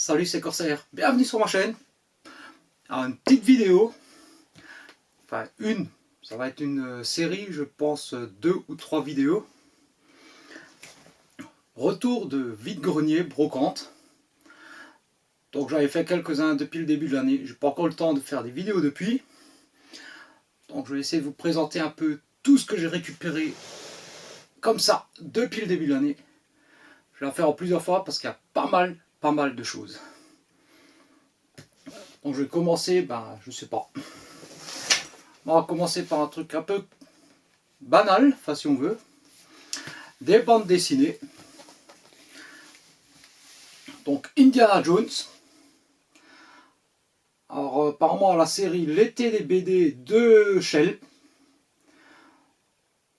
Salut, c'est Corsair, bienvenue sur ma chaîne. Alors, une petite vidéo, enfin ça va être une série, je pense 2 ou 3 vidéos. Retour de vide-grenier brocante. Donc j'avais fait quelques-uns depuis le début de l'année, j'ai pas encore le temps de faire des vidéos depuis. Donc je vais essayer de vous présenter un peu tout ce que j'ai récupéré comme ça depuis le début de l'année. Je vais en faire en plusieurs fois parce qu'il y a pas mal de choses. Donc je vais commencer, je sais pas. On va commencer par un truc un peu banal, enfin si on veut. Des bandes dessinées. Donc Indiana Jones. Alors apparemment la série L'été des BD de Shell.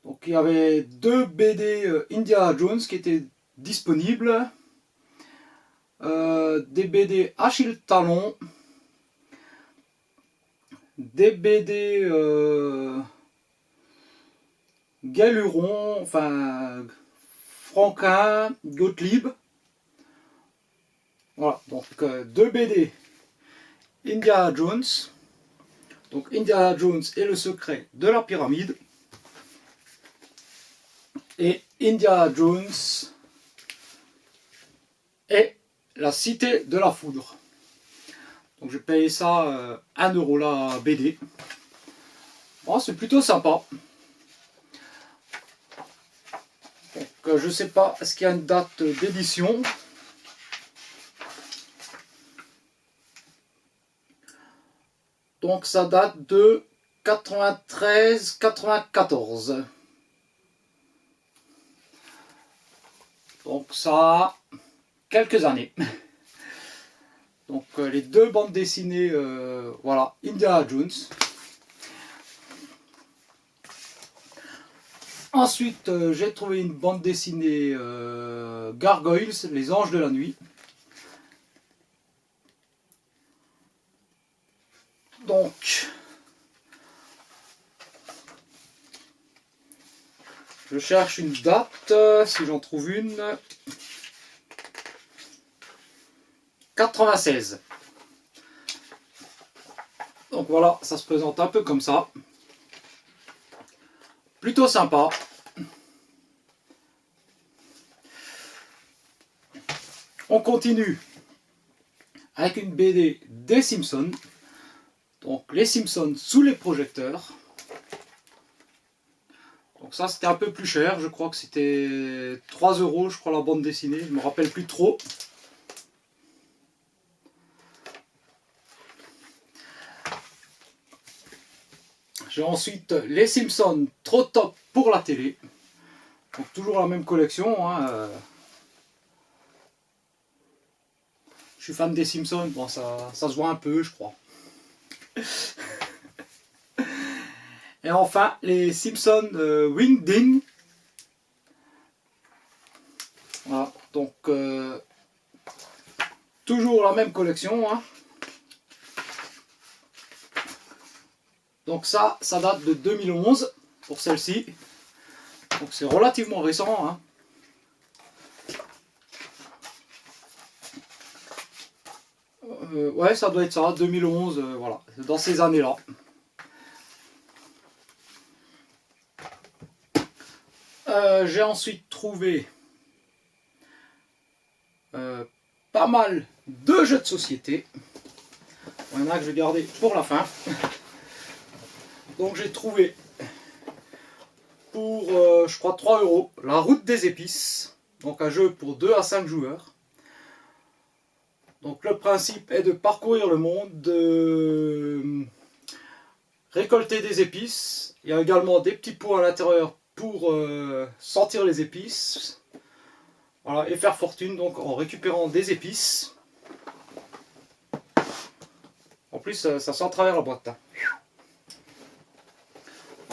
Donc il y avait 2 BD Indiana Jones qui étaient disponibles. Des BD Achille Talon. Des BD Galuron, enfin Franquin, Gottlieb. Voilà, donc 2 BD Indiana Jones. Donc Indiana Jones et le secret de la pyramide. Et Indiana Jones et la cité de la foudre. Donc j'ai payé ça 1 € la BD. Bon, c'est plutôt sympa. Donc je sais pas, est-ce qu'il y a une date d'édition? Donc ça date de 93-94. Donc ça a quelques années. Donc les 2 bandes dessinées, voilà, Indiana Jones. Ensuite j'ai trouvé une bande dessinée Gargoyles, les anges de la nuit. Donc je cherche une date, si j'en trouve une. 96. Donc voilà, ça se présente un peu comme ça. Plutôt sympa. On continue avec une BD des Simpsons. Donc les Simpsons sous les projecteurs. Donc ça c'était un peu plus cher, je crois que c'était 3 € je crois la bande dessinée, je me rappelle plus trop. J'ai ensuite les Simpsons trop top pour la télé. Donc toujours la même collection. Hein. Je suis fan des Simpsons, bon, ça se voit un peu je crois. Et enfin les Simpsons Wingding. Voilà, donc toujours la même collection. Hein. Donc ça date de 2011 pour celle-ci. Donc c'est relativement récent. Hein. Ouais, ça doit être ça, 2011, voilà, dans ces années-là. J'ai ensuite trouvé pas mal de jeux de société. Il y en a que je vais garder pour la fin. Donc j'ai trouvé pour je crois 3 € La Route des Épices. Donc un jeu pour 2 à 5 joueurs. Donc le principe est de parcourir le monde, de récolter des épices. Il y a également des petits pots à l'intérieur pour sentir les épices. Voilà, et faire fortune donc en récupérant des épices. En plus ça sent à travers la boîte. Hein.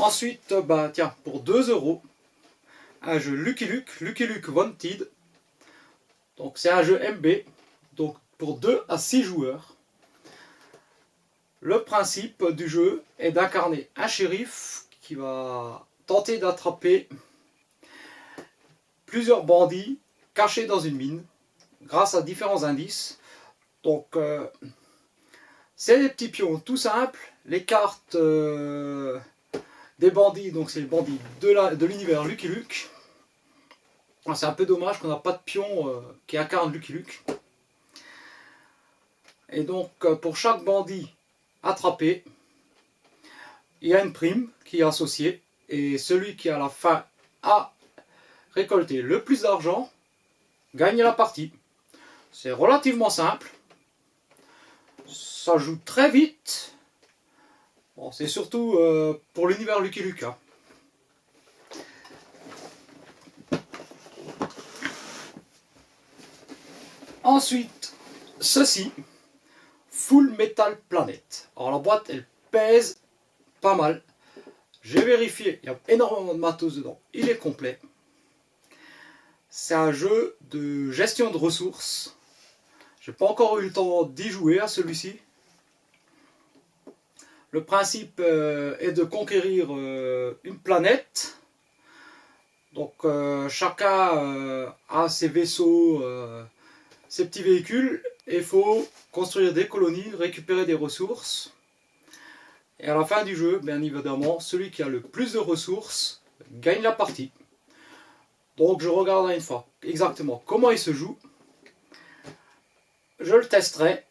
Ensuite, tiens, pour 2 €, un jeu Lucky Luke Wanted. Donc c'est un jeu MB, donc pour 2 à 6 joueurs. Le principe du jeu est d'incarner un shérif qui va tenter d'attraper plusieurs bandits cachés dans une mine grâce à différents indices. Donc c'est des petits pions tout simples. Les cartes des bandits, donc c'est les bandits de l'univers Lucky Luke. C'est un peu dommage qu'on n'a pas de pion qui incarne Lucky Luke. Et donc pour chaque bandit attrapé, il y a une prime qui est associée. Et celui qui à la fin a récolté le plus d'argent gagne la partie. C'est relativement simple. Ça joue très vite. Bon, c'est surtout pour l'univers Lucky Luke. Hein. Ensuite, ceci, Full Metal Planet. Alors la boîte, elle pèse pas mal. J'ai vérifié, il y a énormément de matos dedans. Il est complet. C'est un jeu de gestion de ressources. J'ai pas encore eu le temps d'y jouer à celui-ci. Le principe est de conquérir une planète. Donc chacun a ses vaisseaux, ses petits véhicules. Et il faut construire des colonies, récupérer des ressources. Et à la fin du jeu, bien évidemment, celui qui a le plus de ressources gagne la partie. Donc je regarderai une fois exactement comment il se joue. Je le testerai.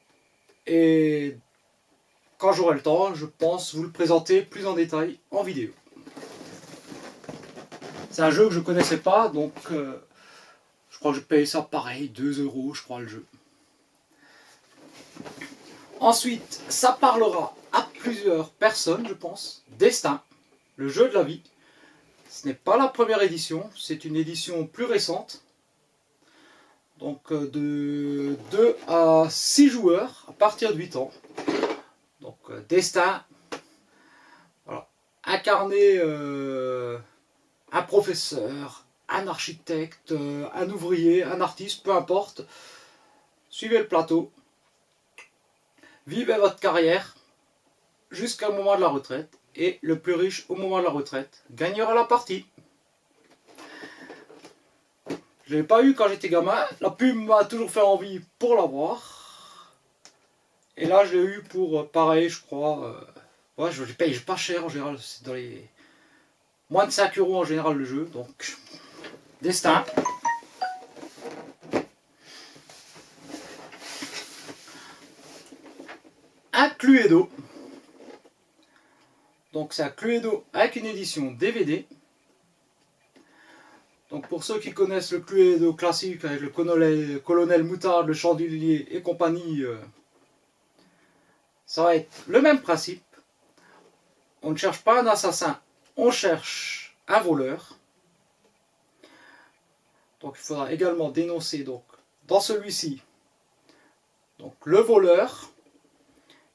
Et quand j'aurai le temps, je pense vous le présenter plus en détail en vidéo. C'est un jeu que je ne connaissais pas, donc je crois que je paye ça pareil, 2 € je crois le jeu. Ensuite, ça parlera à plusieurs personnes, je pense. Destin, le jeu de la vie. Ce n'est pas la première édition, c'est une édition plus récente. Donc de 2 à 6 joueurs à partir de 8 ans. Donc Destin, voilà. Incarner un professeur, un architecte, un ouvrier, un artiste, peu importe. Suivez le plateau. Vivez votre carrière jusqu'au moment de la retraite. Et le plus riche au moment de la retraite gagnera la partie. Je ne l'ai pas eu quand j'étais gamin. La pub m'a toujours fait envie pour l'avoir. Et là, je l'ai eu pour pareil, je crois. Ouais, je le paye pas cher en général. C'est dans les moins de 5 € en général le jeu. Donc, Destin. Un Cluedo. Donc, c'est un Cluedo avec une édition DVD. Donc pour ceux qui connaissent le Cluedo classique avec le colonel Moutarde, le chandelier et compagnie, ça va être le même principe. On ne cherche pas un assassin, on cherche un voleur. Donc il faudra également dénoncer donc, dans celui-ci donc, le voleur,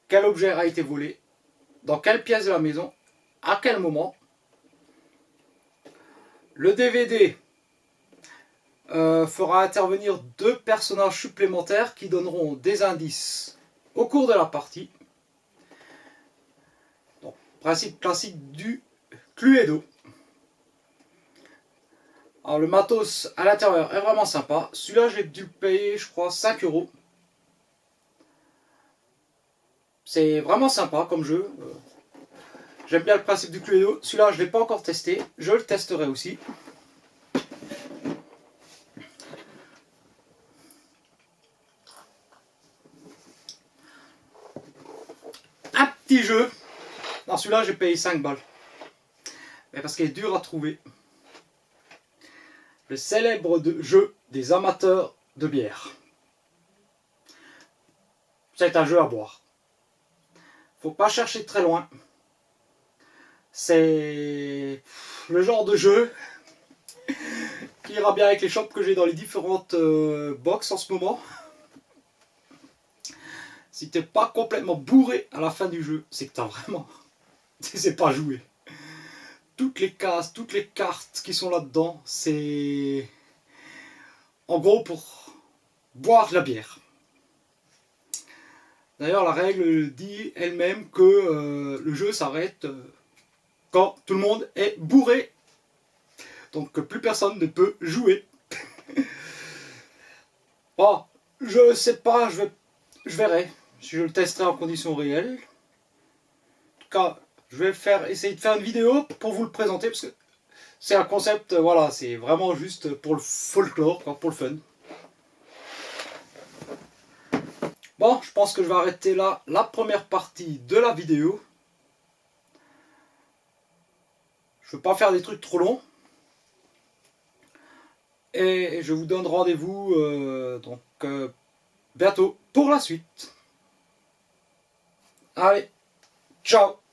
quel objet a été volé, dans quelle pièce de la maison, à quel moment. Le DVD fera intervenir 2 personnages supplémentaires qui donneront des indices au cours de la partie. Donc, principe classique du Cluedo. Alors le matos à l'intérieur est vraiment sympa. Celui-là j'ai dû le payer je crois 5 €. C'est vraiment sympa comme jeu. J'aime bien le principe du Cluedo. Celui-là je ne l'ai pas encore testé. Je le testerai aussi. Un petit jeu. Non, celui-là j'ai payé 5 balles. Mais parce qu'il est dur à trouver. Le célèbre jeu des amateurs de bière. C'est un jeu à boire. Faut pas chercher très loin. C'est le genre de jeu qui ira bien avec les shops que j'ai dans les différentes box en ce moment. Si t'es pas complètement bourré à la fin du jeu, c'est que t'as vraiment... c'est pas joué. Toutes les cases, toutes les cartes qui sont là-dedans, c'est... en gros pour boire de la bière. D'ailleurs, la règle dit elle-même que le jeu s'arrête quand tout le monde est bourré. Donc que plus personne ne peut jouer. Bon, je sais pas, je vais je verrai si je le testerai en conditions réelles. En tout cas, je vais essayer de faire une vidéo pour vous le présenter parce que c'est un concept, voilà, c'est vraiment juste pour le folklore, quoi, pour le fun. Bon, je pense que je vais arrêter là la première partie de la vidéo. Je ne veux pas faire des trucs trop longs. Et je vous donne rendez-vous bientôt pour la suite. Allez, ciao!